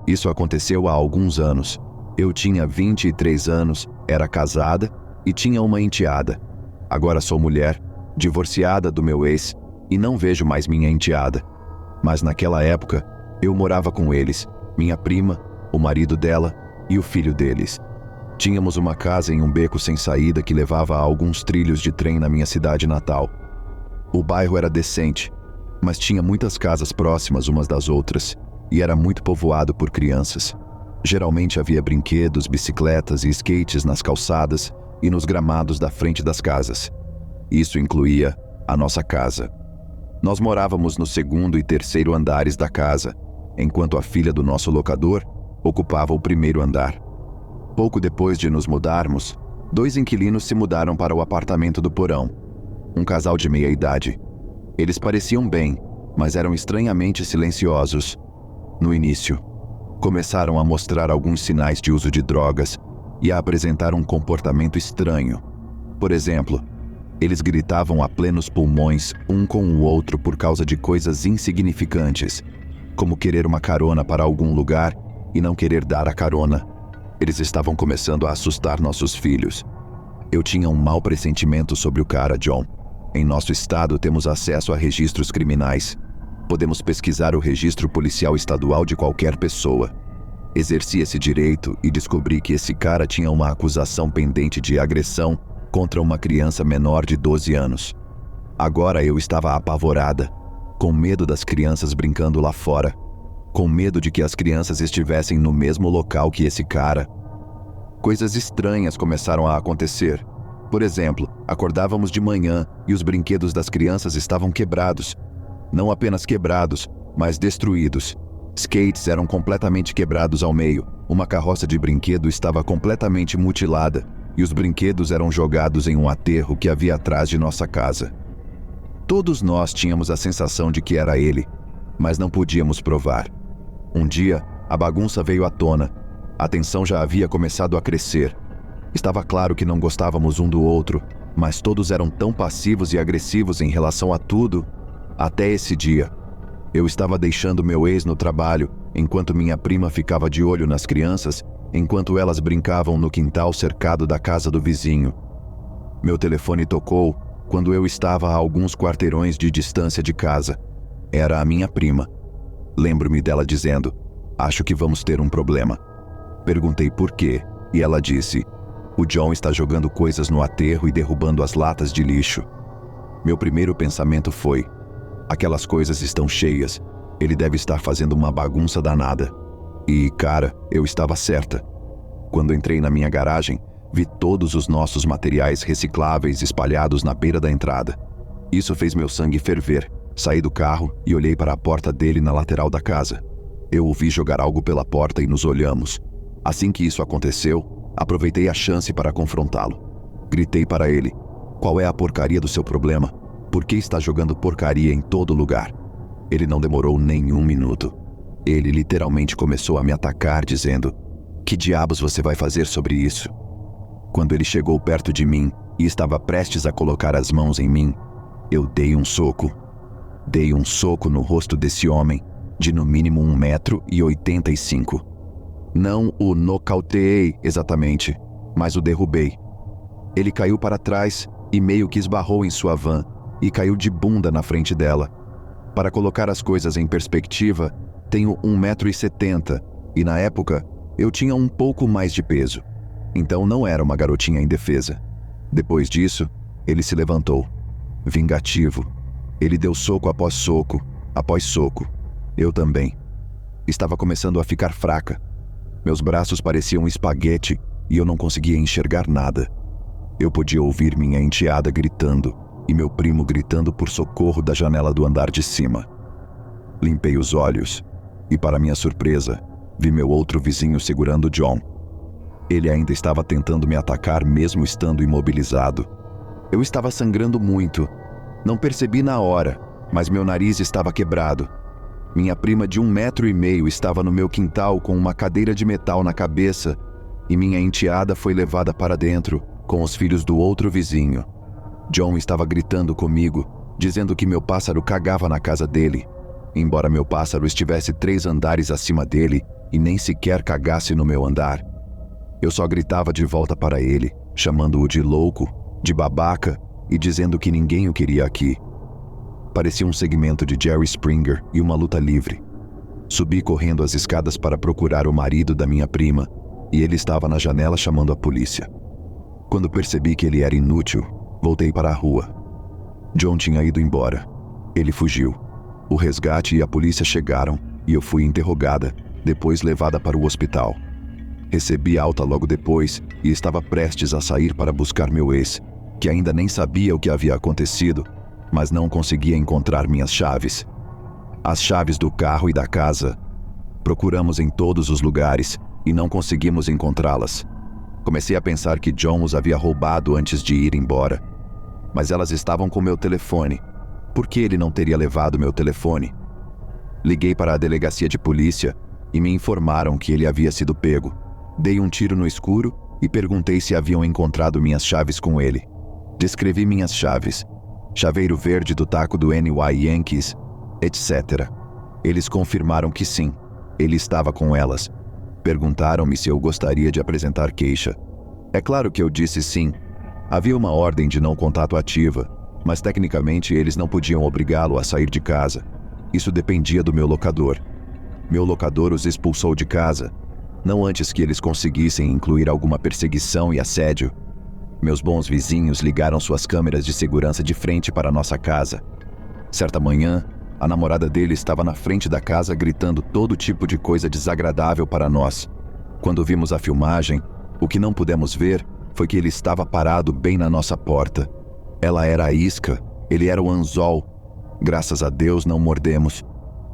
Isso aconteceu há alguns anos. Eu tinha 23 anos, era casada e tinha uma enteada. Agora sou mulher, divorciada do meu ex e não vejo mais minha enteada. Mas naquela época, eu morava com eles, minha prima, o marido dela e o filho deles. Tínhamos uma casa em um beco sem saída que levava a alguns trilhos de trem na minha cidade natal. O bairro era decente, mas tinha muitas casas próximas umas das outras e era muito povoado por crianças. Geralmente havia brinquedos, bicicletas e skates nas calçadas e nos gramados da frente das casas. Isso incluía a nossa casa. Nós morávamos no segundo e terceiro andares da casa, enquanto a filha do nosso locador ocupava o primeiro andar. Pouco depois de nos mudarmos, 2 inquilinos se mudaram para o apartamento do porão. Um casal de meia-idade. Eles pareciam bem, mas eram estranhamente silenciosos. No início, começaram a mostrar alguns sinais de uso de drogas e a apresentar um comportamento estranho. Por exemplo, eles gritavam a plenos pulmões um com o outro por causa de coisas insignificantes, como querer uma carona para algum lugar e não querer dar a carona. Eles estavam começando a assustar nossos filhos. Eu tinha um mau pressentimento sobre o cara, John. Em nosso estado temos acesso a registros criminais. Podemos pesquisar o registro policial estadual de qualquer pessoa. Exerci esse direito e descobri que esse cara tinha uma acusação pendente de agressão contra uma criança menor de 12 anos. Agora eu estava apavorada, com medo das crianças brincando lá fora, com medo de que as crianças estivessem no mesmo local que esse cara. Coisas estranhas começaram a acontecer. Por exemplo, acordávamos de manhã e os brinquedos das crianças estavam quebrados. Não apenas quebrados, mas destruídos. Skates eram completamente quebrados ao meio, uma carroça de brinquedo estava completamente mutilada e os brinquedos eram jogados em um aterro que havia atrás de nossa casa. Todos nós tínhamos a sensação de que era ele, mas não podíamos provar. Um dia, a bagunça veio à tona. A tensão já havia começado a crescer. Estava claro que não gostávamos um do outro, mas todos eram tão passivos e agressivos em relação a tudo. Até esse dia, eu estava deixando meu ex no trabalho, enquanto minha prima ficava de olho nas crianças, enquanto elas brincavam no quintal cercado da casa do vizinho. Meu telefone tocou quando eu estava a alguns quarteirões de distância de casa. Era a minha prima. Lembro-me dela dizendo: "Acho que vamos ter um problema." Perguntei por quê, e ela disse: "O John está jogando coisas no aterro e derrubando as latas de lixo." Meu primeiro pensamento foi: aquelas coisas estão cheias, ele deve estar fazendo uma bagunça danada. E, cara, eu estava certa. Quando entrei na minha garagem, vi todos os nossos materiais recicláveis espalhados na beira da entrada. Isso fez meu sangue ferver. Saí do carro e olhei para a porta dele na lateral da casa. Eu o vi jogar algo pela porta e nos olhamos. Assim que isso aconteceu, aproveitei a chance para confrontá-lo. Gritei para ele: "Qual é a porcaria do seu problema? Por que está jogando porcaria em todo lugar?" Ele não demorou nem um minuto. Ele literalmente começou a me atacar, dizendo: "Que diabos você vai fazer sobre isso?" Quando ele chegou perto de mim e estava prestes a colocar as mãos em mim, eu dei um soco. Dei um soco no rosto desse homem, de no mínimo 1,85 m. Não o nocauteei exatamente, mas o derrubei. Ele caiu para trás e meio que esbarrou em sua van e caiu de bunda na frente dela. Para colocar as coisas em perspectiva, tenho 1,70 m e na época eu tinha um pouco mais de peso. Então não era uma garotinha indefesa. Depois disso, ele se levantou. Vingativo. Ele deu soco após soco, após soco. Eu também. Estava começando a ficar fraca. Meus braços pareciam espaguete e eu não conseguia enxergar nada. Eu podia ouvir minha enteada gritando e meu primo gritando por socorro da janela do andar de cima. Limpei os olhos e, para minha surpresa, vi meu outro vizinho segurando John. Ele ainda estava tentando me atacar mesmo estando imobilizado. Eu estava sangrando muito. Não percebi na hora, mas meu nariz estava quebrado. Minha prima de 1,5 m estava no meu quintal com uma cadeira de metal na cabeça e minha enteada foi levada para dentro com os filhos do outro vizinho. John estava gritando comigo, dizendo que meu pássaro cagava na casa dele. embora meu pássaro estivesse 3 andares acima dele e nem sequer cagasse no meu andar. Eu só gritava de volta para ele, chamando-o de louco, de babaca e dizendo que ninguém o queria aqui. Parecia um segmento de Jerry Springer e uma luta livre. Subi correndo as escadas para procurar o marido da minha prima e ele estava na janela chamando a polícia. Quando percebi que ele era inútil, voltei para a rua. John tinha ido embora. Ele fugiu. O resgate e a polícia chegaram e eu fui interrogada, depois levada para o hospital. Recebi alta logo depois e estava prestes a sair para buscar meu ex, que ainda nem sabia o que havia acontecido, mas não conseguia encontrar minhas chaves. As chaves do carro e da casa. Procuramos em todos os lugares e não conseguimos encontrá-las. Comecei a pensar que John os havia roubado antes de ir embora. Mas elas estavam com meu telefone. Por que ele não teria levado meu telefone? Liguei para a delegacia de polícia e me informaram que ele havia sido pego. Dei um tiro no escuro e perguntei se haviam encontrado minhas chaves com ele. Descrevi minhas chaves. Chaveiro verde do taco do NY Yankees, etc. Eles confirmaram que sim, ele estava com elas. Perguntaram-me se eu gostaria de apresentar queixa. É claro que eu disse sim. Havia uma ordem de não contato ativa, mas tecnicamente eles não podiam obrigá-lo a sair de casa. Isso dependia do meu locador. Meu locador os expulsou de casa, não antes que eles conseguissem incluir alguma perseguição e assédio. Meus bons vizinhos ligaram suas câmeras de segurança de frente para nossa casa. Certa manhã, a namorada dele estava na frente da casa gritando todo tipo de coisa desagradável para nós. Quando vimos a filmagem, o que não pudemos ver foi que ele estava parado bem na nossa porta. Ela era a isca, ele era o anzol. Graças a Deus não mordemos.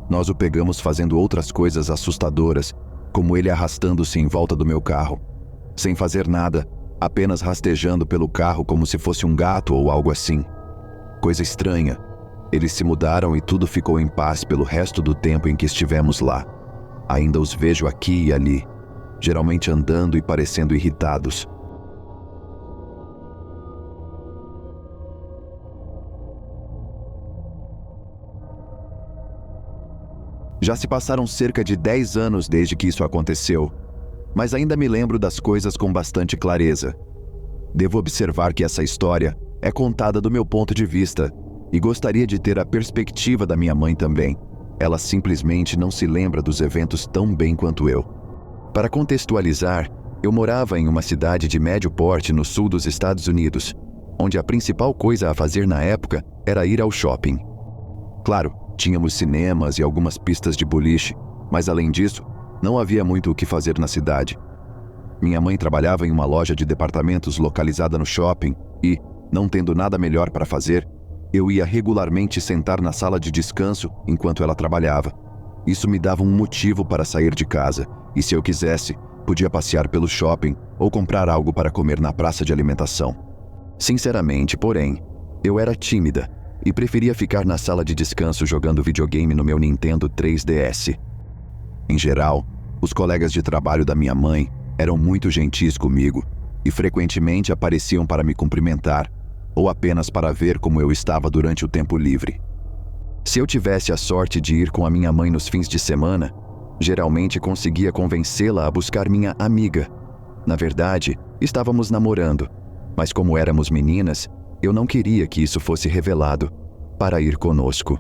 Nós o pegamos fazendo outras coisas assustadoras, como ele arrastando-se em volta do meu carro. Sem fazer nada, apenas rastejando pelo carro como se fosse um gato ou algo assim. Coisa estranha. Eles se mudaram e tudo ficou em paz pelo resto do tempo em que estivemos lá. Ainda os vejo aqui e ali, geralmente andando e parecendo irritados. Já se passaram cerca de 10 anos desde que isso aconteceu, mas ainda me lembro das coisas com bastante clareza. Devo observar que essa história é contada do meu ponto de vista e gostaria de ter a perspectiva da minha mãe também. Ela simplesmente não se lembra dos eventos tão bem quanto eu. Para contextualizar, eu morava em uma cidade de médio porte no sul dos Estados Unidos, onde a principal coisa a fazer na época era ir ao shopping. Claro, tínhamos cinemas e algumas pistas de boliche, mas além disso, não havia muito o que fazer na cidade. Minha mãe trabalhava em uma loja de departamentos localizada no shopping e, não tendo nada melhor para fazer, eu ia regularmente sentar na sala de descanso enquanto ela trabalhava. Isso me dava um motivo para sair de casa, e se eu quisesse, podia passear pelo shopping ou comprar algo para comer na praça de alimentação. Sinceramente, porém, eu era tímida e preferia ficar na sala de descanso jogando videogame no meu Nintendo 3DS. Em geral, os colegas de trabalho da minha mãe eram muito gentis comigo e frequentemente apareciam para me cumprimentar ou apenas para ver como eu estava durante o tempo livre. Se eu tivesse a sorte de ir com a minha mãe nos fins de semana, geralmente conseguia convencê-la a buscar minha amiga. Na verdade, estávamos namorando, mas como éramos meninas, eu não queria que isso fosse revelado, para ir conosco.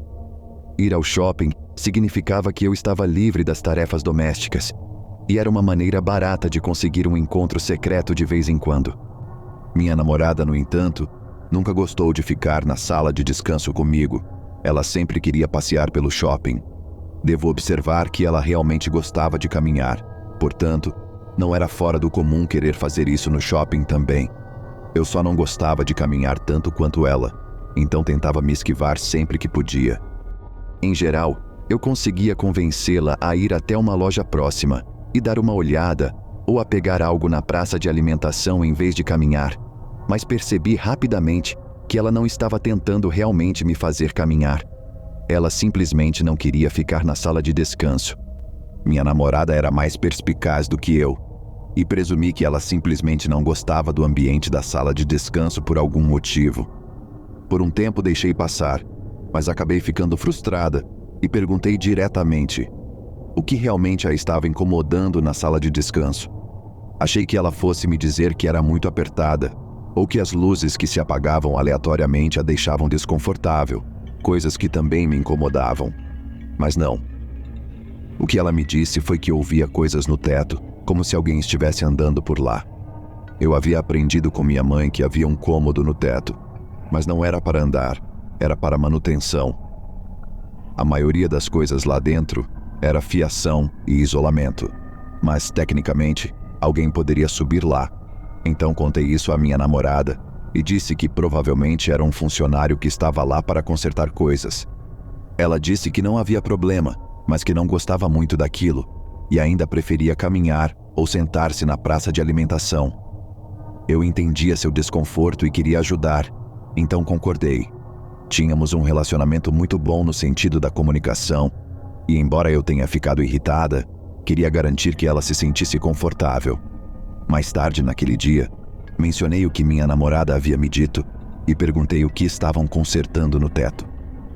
Ir ao shopping significava que eu estava livre das tarefas domésticas, e era uma maneira barata de conseguir um encontro secreto de vez em quando. Minha namorada, no entanto, nunca gostou de ficar na sala de descanso comigo. Ela sempre queria passear pelo shopping. Devo observar que ela realmente gostava de caminhar, portanto, não era fora do comum querer fazer isso no shopping também. Eu só não gostava de caminhar tanto quanto ela, então tentava me esquivar sempre que podia. Em geral, eu conseguia convencê-la a ir até uma loja próxima e dar uma olhada ou a pegar algo na praça de alimentação em vez de caminhar, mas percebi rapidamente que ela não estava tentando realmente me fazer caminhar. Ela simplesmente não queria ficar na sala de descanso. Minha namorada era mais perspicaz do que eu, e presumi que ela simplesmente não gostava do ambiente da sala de descanso por algum motivo. Por um tempo deixei passar, mas acabei ficando frustrada e perguntei diretamente o que realmente a estava incomodando na sala de descanso. Achei que ela fosse me dizer que era muito apertada, ou que as luzes que se apagavam aleatoriamente a deixavam desconfortável, coisas que também me incomodavam. Mas não. O que ela me disse foi que ouvia coisas no teto, como se alguém estivesse andando por lá. Eu havia aprendido com minha mãe que havia um cômodo no teto, mas não era para andar, era para manutenção. A maioria das coisas lá dentro era fiação e isolamento, mas tecnicamente alguém poderia subir lá. Então contei isso à minha namorada e disse que provavelmente era um funcionário que estava lá para consertar coisas. Ela disse que não havia problema, mas que não gostava muito daquilo e ainda preferia caminhar ou sentar-se na praça de alimentação. Eu entendia seu desconforto e queria ajudar, então concordei. Tínhamos um relacionamento muito bom no sentido da comunicação, e embora eu tenha ficado irritada, queria garantir que ela se sentisse confortável. Mais tarde naquele dia, mencionei o que minha namorada havia me dito e perguntei o que estavam consertando no teto.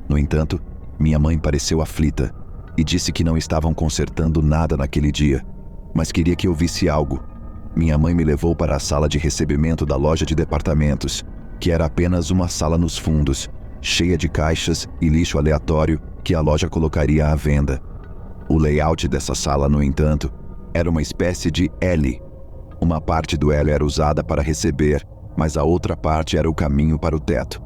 No entanto, minha mãe pareceu aflita e disse que não estavam consertando nada naquele dia, mas queria que eu visse algo. Minha mãe me levou para a sala de recebimento da loja de departamentos, que era apenas uma sala nos fundos, cheia de caixas e lixo aleatório que a loja colocaria à venda. O layout dessa sala, no entanto, era uma espécie de L. Uma parte do L era usada para receber, mas a outra parte era o caminho para o teto.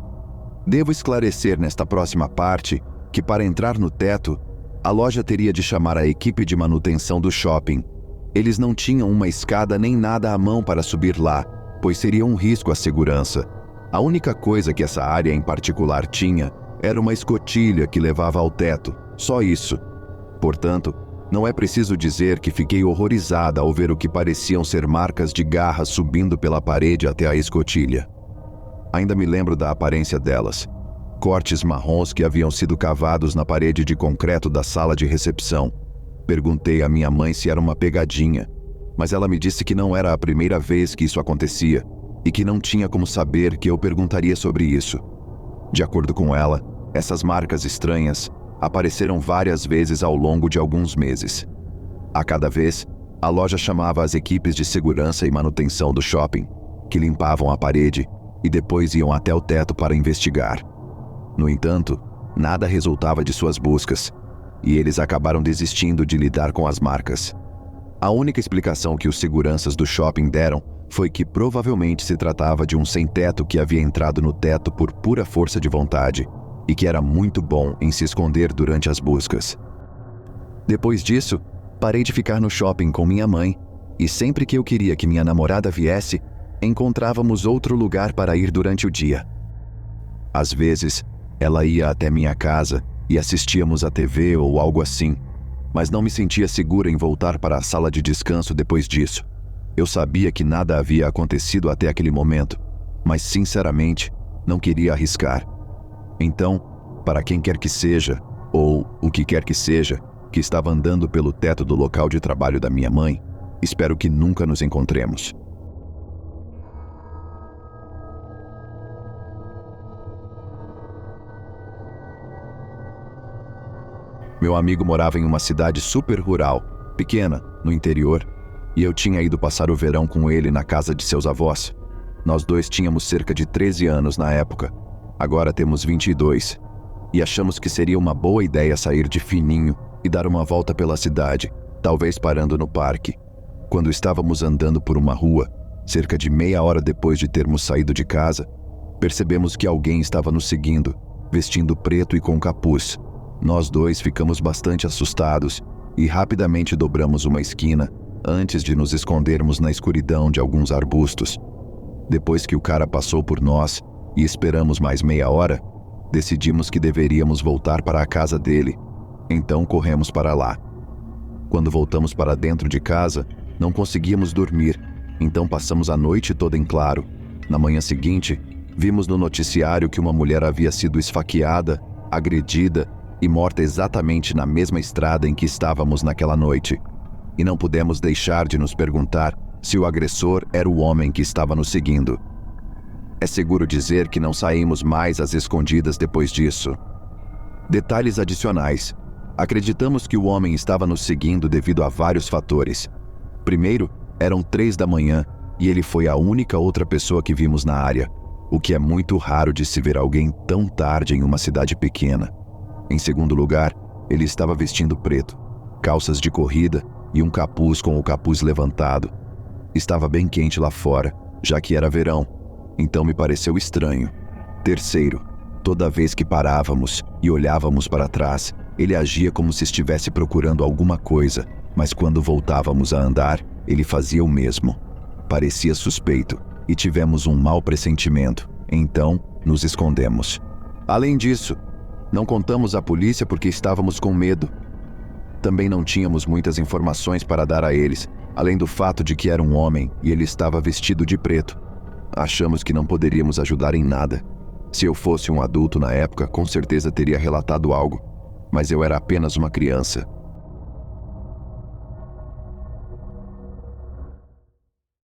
Devo esclarecer nesta próxima parte que para entrar no teto, a loja teria de chamar a equipe de manutenção do shopping. Eles não tinham uma escada nem nada à mão para subir lá, pois seria um risco à segurança. A única coisa que essa área em particular tinha era uma escotilha que levava ao teto, só isso. Portanto, não é preciso dizer que fiquei horrorizada ao ver o que pareciam ser marcas de garras subindo pela parede até a escotilha. Ainda me lembro da aparência delas. Cortes marrons que haviam sido cavados na parede de concreto da sala de recepção. Perguntei à minha mãe se era uma pegadinha, mas ela me disse que não era a primeira vez que isso acontecia e que não tinha como saber que eu perguntaria sobre isso. De acordo com ela, essas marcas estranhas apareceram várias vezes ao longo de alguns meses. A cada vez, a loja chamava as equipes de segurança e manutenção do shopping, que limpavam a parede e depois iam até o teto para investigar. No entanto, nada resultava de suas buscas, e eles acabaram desistindo de lidar com as marcas. A única explicação que os seguranças do shopping deram foi que provavelmente se tratava de um sem-teto que havia entrado no teto por pura força de vontade e que era muito bom em se esconder durante as buscas. Depois disso, parei de ficar no shopping com minha mãe e sempre que eu queria que minha namorada viesse, encontrávamos outro lugar para ir durante o dia. Às vezes, ela ia até minha casa e assistíamos à TV ou algo assim, mas não me sentia segura em voltar para a sala de descanso depois disso. Eu sabia que nada havia acontecido até aquele momento, mas sinceramente, não queria arriscar. Então, para quem quer que seja, ou o que quer que seja, que estava andando pelo teto do local de trabalho da minha mãe, espero que nunca nos encontremos. Meu amigo morava em uma cidade super rural, pequena, no interior, e eu tinha ido passar o verão com ele na casa de seus avós. Nós dois tínhamos cerca de 13 anos na época, agora temos 22, e achamos que seria uma boa ideia sair de fininho e dar uma volta pela cidade, talvez parando no parque. Quando estávamos andando por uma rua, cerca de meia hora depois de termos saído de casa, percebemos que alguém estava nos seguindo, vestindo preto e com capuz. Nós dois ficamos bastante assustados e rapidamente dobramos uma esquina antes de nos escondermos na escuridão de alguns arbustos. Depois que o cara passou por nós e esperamos mais meia hora, decidimos que deveríamos voltar para a casa dele. Então corremos para lá. Quando voltamos para dentro de casa, não conseguíamos dormir, então passamos a noite toda em claro. Na manhã seguinte, vimos no noticiário que uma mulher havia sido esfaqueada, agredida e morta exatamente na mesma estrada em que estávamos naquela noite. E não pudemos deixar de nos perguntar se o agressor era o homem que estava nos seguindo. É seguro dizer que não saímos mais às escondidas depois disso. Detalhes adicionais. Acreditamos que o homem estava nos seguindo devido a vários fatores. Primeiro, eram 3 da manhã e ele foi a única outra pessoa que vimos na área, o que é muito raro de se ver alguém tão tarde em uma cidade pequena. Em segundo lugar, ele estava vestindo preto, calças de corrida e um capuz com o capuz levantado. Estava bem quente lá fora, já que era verão, então me pareceu estranho. Terceiro, toda vez que parávamos e olhávamos para trás, ele agia como se estivesse procurando alguma coisa, mas quando voltávamos a andar, ele fazia o mesmo. Parecia suspeito e tivemos um mau pressentimento, então nos escondemos. Além disso, não contamos à polícia porque estávamos com medo. Também não tínhamos muitas informações para dar a eles, além do fato de que era um homem e ele estava vestido de preto. Achamos que não poderíamos ajudar em nada. Se eu fosse um adulto na época, com certeza teria relatado algo, mas eu era apenas uma criança.